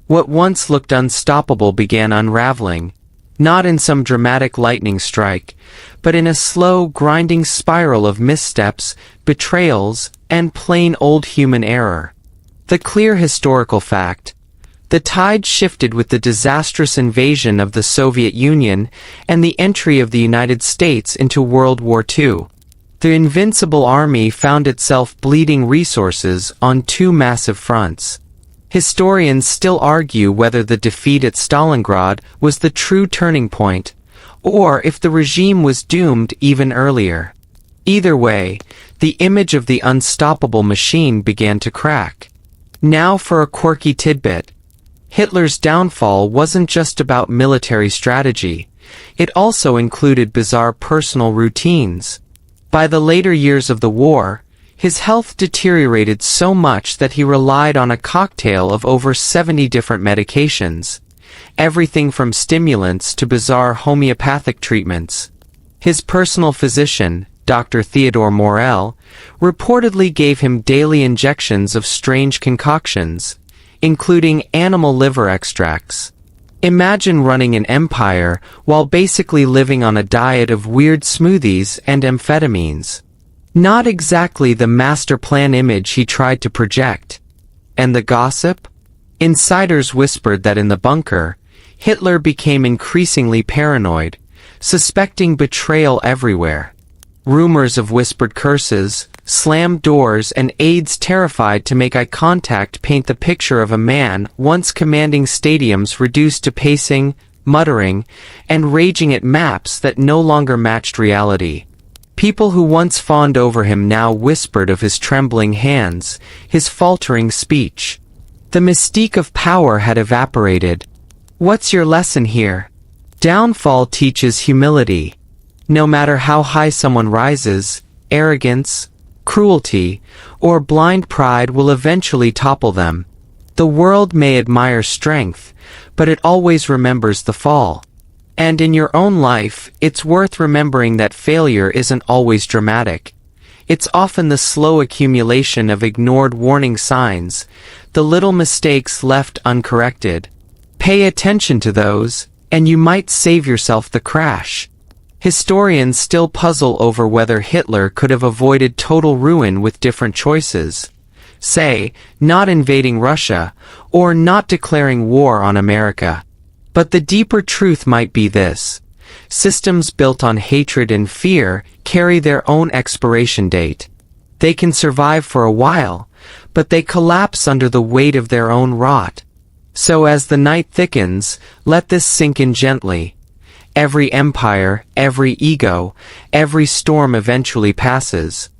What once looked unstoppable began unraveling, not in some dramatic lightning strike, but in a slow, grinding spiral of missteps, betrayals, and plain old human error. The clear historical fact: the tide shifted with the disastrous invasion of the Soviet Union and the entry of the United States into World War II. The invincible army found itself bleeding resources on two massive fronts. Historians still argue whether the defeat at Stalingrad was the true turning point, or if the regime was doomed even earlier. Either way, the image of the unstoppable machine began to crack. Now for a quirky tidbit. Hitler's downfall wasn't just about military strategy. It also included bizarre personal routines. By the later years of the war, his health deteriorated so much that he relied on a cocktail of over 70 different medications, everything from stimulants to bizarre homeopathic treatments. His personal physician, Dr. Theodore Morel, reportedly gave him daily injections of strange concoctions, including animal liver extracts. Imagine running an empire while basically living on a diet of weird smoothies and amphetamines. Not exactly the master plan image he tried to project. And the gossip? Insiders whispered that in the bunker, Hitler became increasingly paranoid, suspecting betrayal everywhere. Rumors of whispered curses, slammed doors, and aides terrified to make eye contact paint the picture of a man once commanding stadiums reduced to pacing, muttering, and raging at maps that no longer matched reality. People who once fawned over him now whispered of his trembling hands, his faltering speech. The mystique of power had evaporated. What's your lesson here? Downfall teaches humility. No matter how high someone rises, arrogance, cruelty, or blind pride will eventually topple them. The world may admire strength, but it always remembers the fall. And in your own life, it's worth remembering that failure isn't always dramatic. It's often the slow accumulation of ignored warning signs, the little mistakes left uncorrected. Pay attention to those, and you might save yourself the crash. Historians still puzzle over whether Hitler could have avoided total ruin with different choices. Say, not invading Russia, or not declaring war on America. But the deeper truth might be this. Systems built on hatred and fear carry their own expiration date. They can survive for a while, but they collapse under the weight of their own rot. So as the night thickens, let this sink in gently. Every empire, every ego, every storm eventually passes.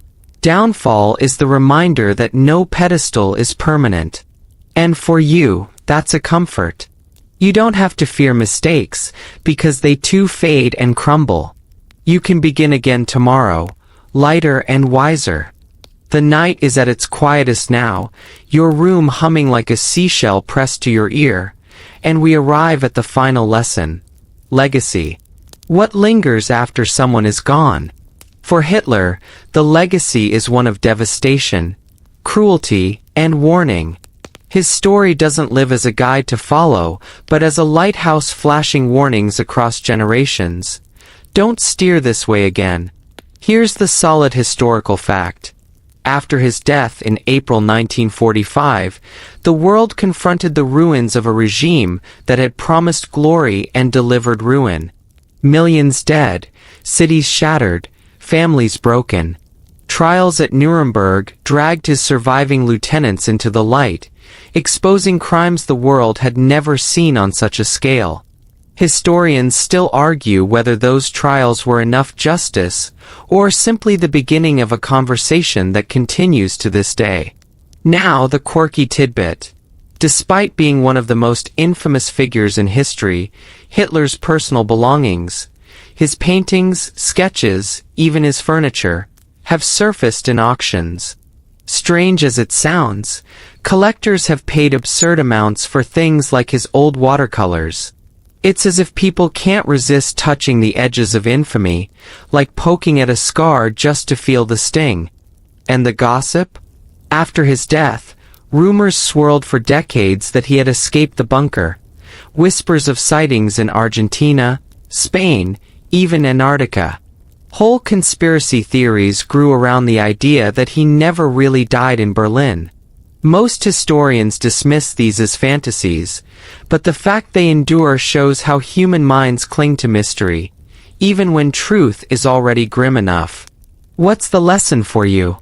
Downfall is the reminder that no pedestal is permanent. And for you, that's a comfort. You don't have to fear mistakes, because they too fade and crumble. You can begin again tomorrow, lighter and wiser. The night is at its quietest now, your room humming like a seashell pressed to your ear, and we arrive at the final lesson. Legacy. What lingers after someone is gone? For Hitler, the legacy is one of devastation, cruelty, and warning. His story doesn't live as a guide to follow, but as a lighthouse flashing warnings across generations. Don't steer this way again. Here's the solid historical fact. After his death in April 1945, the world confronted the ruins of a regime that had promised glory and delivered ruin. Millions dead, cities shattered, families broken. Trials at Nuremberg dragged his surviving lieutenants into the light, exposing crimes the world had never seen on such a scale. Historians still argue whether those trials were enough justice, or simply the beginning of a conversation that continues to this day. Now the quirky tidbit. Despite being one of the most infamous figures in history, Hitler's personal belongings, his paintings, sketches, even his furniture, have surfaced in auctions. Strange as it sounds, collectors have paid absurd amounts for things like his old watercolors. It's as if people can't resist touching the edges of infamy, like poking at a scar just to feel the sting. And the gossip? After his death, rumors swirled for decades that he had escaped the bunker. Whispers of sightings in Argentina, Spain, even Antarctica. Whole conspiracy theories grew around the idea that he never really died in Berlin. Most historians dismiss these as fantasies, but the fact they endure shows how human minds cling to mystery, even when truth is already grim enough. What's the lesson for you?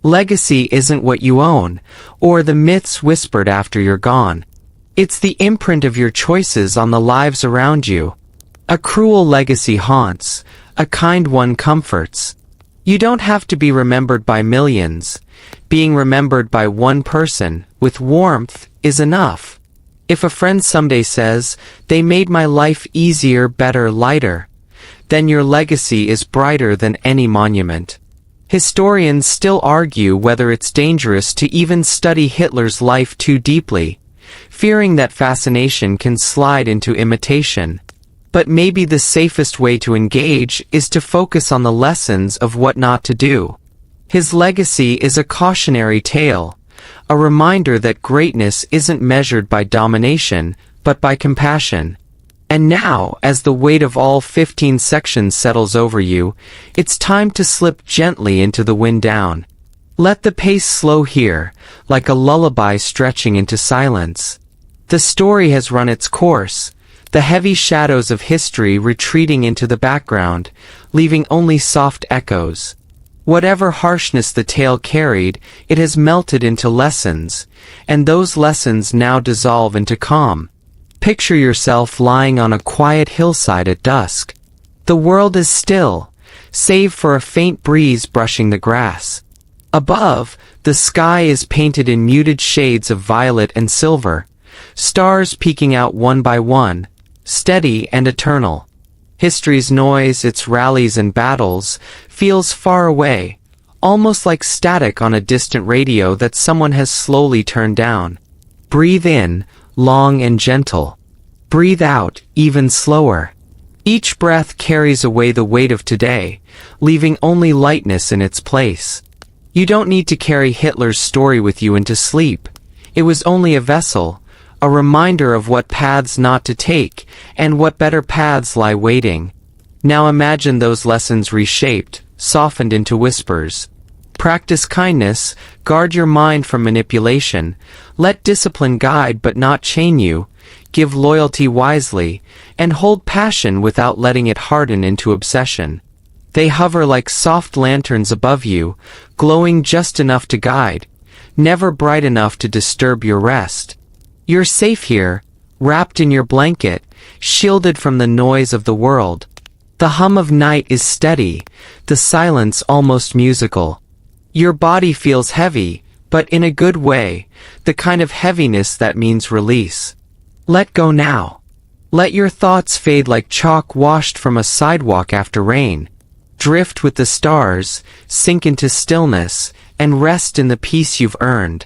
Legacy isn't what you own, or the myths whispered after you're gone. It's the imprint of your choices on the lives around you. A cruel legacy haunts, a kind one comforts. You don't have to be remembered by millions. Being remembered by one person, with warmth, is enough. If a friend someday says, "They made my life easier, better, lighter," then your legacy is brighter than any monument. Historians still argue whether it's dangerous to even study Hitler's life too deeply, fearing that fascination can slide into imitation. But maybe the safest way to engage is to focus on the lessons of what not to do. His legacy is a cautionary tale, a reminder that greatness isn't measured by domination, but by compassion. And now, as the weight of all 15 sections settles over you, it's time to slip gently into the wind down. Let the pace slow here, like a lullaby stretching into silence. The story has run its course, the heavy shadows of history retreating into the background, leaving only soft echoes. Whatever harshness the tale carried, it has melted into lessons, and those lessons now dissolve into calm. Picture yourself lying on a quiet hillside at dusk. The world is still, save for a faint breeze brushing the grass. Above, the sky is painted in muted shades of violet and silver, stars peeking out one by one, steady and eternal. History's noise, its rallies and battles, feels far away, almost like static on a distant radio that someone has slowly turned down. Breathe in, long and gentle. Breathe out, even slower. Each breath carries away the weight of today, leaving only lightness in its place. You don't need to carry Hitler's story with you into sleep. It was only a vessel, a reminder of what paths not to take, and what better paths lie waiting. Now imagine those lessons reshaped, softened into whispers. Practice kindness, guard your mind from manipulation, let discipline guide but not chain you, give loyalty wisely, and hold passion without letting it harden into obsession. They hover like soft lanterns above you, glowing just enough to guide, never bright enough to disturb your rest. You're safe here, wrapped in your blanket, shielded from the noise of the world. The hum of night is steady, the silence almost musical. Your body feels heavy, but in a good way, the kind of heaviness that means release. Let go now. Let your thoughts fade like chalk washed from a sidewalk after rain. Drift with the stars, sink into stillness, and rest in the peace you've earned.